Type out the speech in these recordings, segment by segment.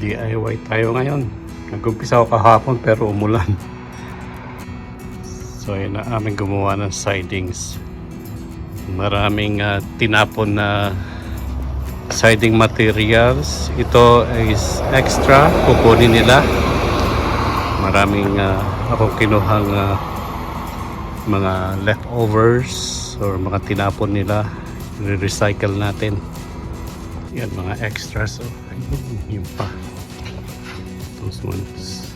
DIY tayo ngayon. Nag-umpisa ako kahapon pero umulan. So ayun na aming gumawa ng sidings. Maraming tinapon na siding materials. Ito is extra, kukunin nila. Maraming akong kinuhang mga leftovers or mga tinapon nila, re-recycle natin. Yan mga extras. So ayun, yun pa, those ones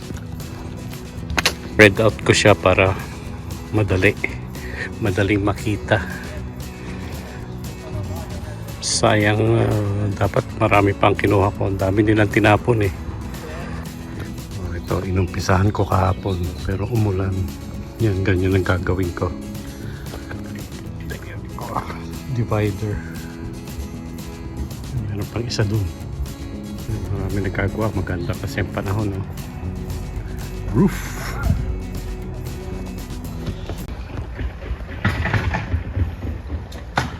spread out ko siya para madaling makita. Sayang, dapat marami pang kinuha ko. Ang dami nilang tinapon eh. Ito inumpisahan ko kahapon pero umulan. Yan, ganyan ang gagawin ko. Divider. Meron pang isa dun. Marami nagagawa. Maganda kasi ang panahon. No? Roof.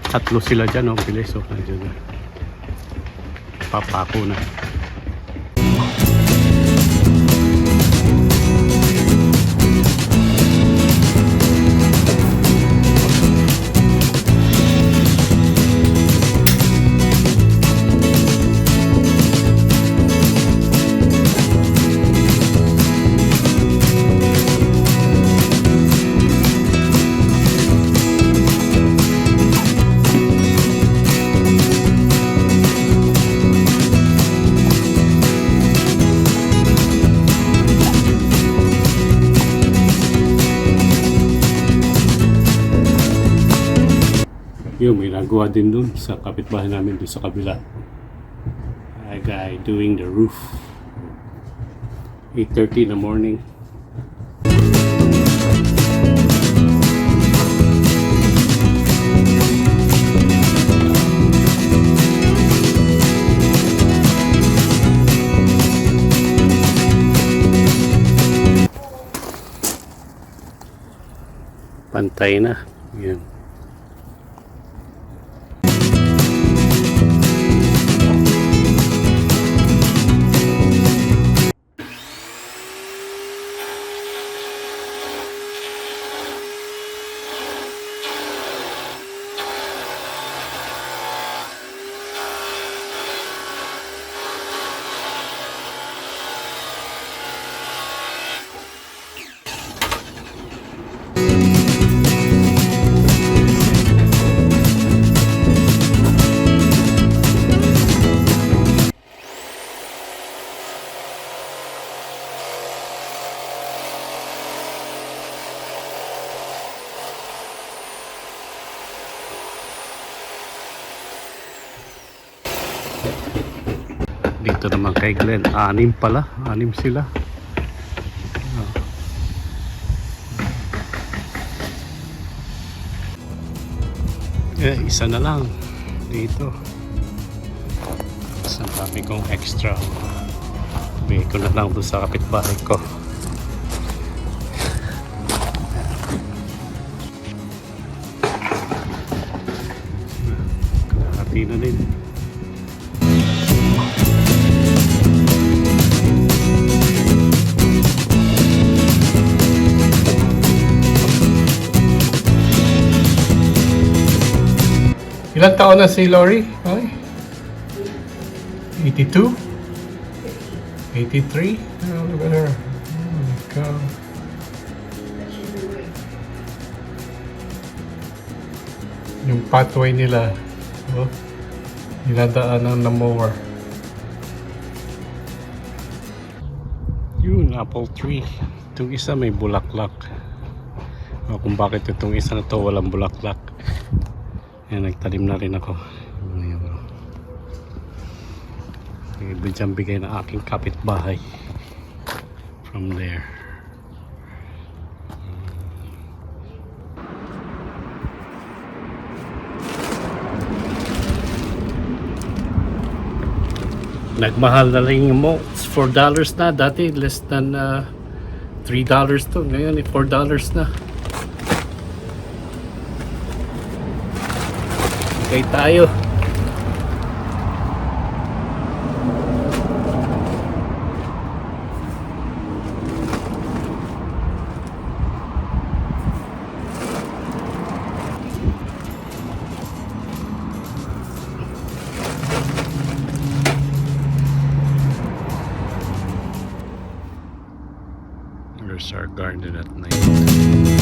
Tatlo sila dyan. Oh, bilis. Oh, nandiyan. Papako na. Yun, may nagawa din dun sa kapitbahay namin dun sa kabila. A guy doing the roof. 8:30 in the morning. Pantay na. Yan. Dito naman kay Glenn, 6 pala, 6 sila. Isa na lang dito. Sa dami kong extra, bigay ko na lang doon sa kapitbahay ko. Kalahati na din. Ilang taon na si Lori? Ay? 82? 83? Oh, look at her. Oh my God. Yung pathway nila, oh, niladaanan ng mower. Yun, apple tree. Itong isa may bulaklak. O, kung bakit itong isa na to walang bulaklak. Ayan, nagtanim na rin ako. Ito dyan bigay na aking kapitbahay. From there. Nagmahal na rin yung malts. $4 na. Dati less than $3 to. Ngayon $4 na. Okay tayo. Here's our garden at night.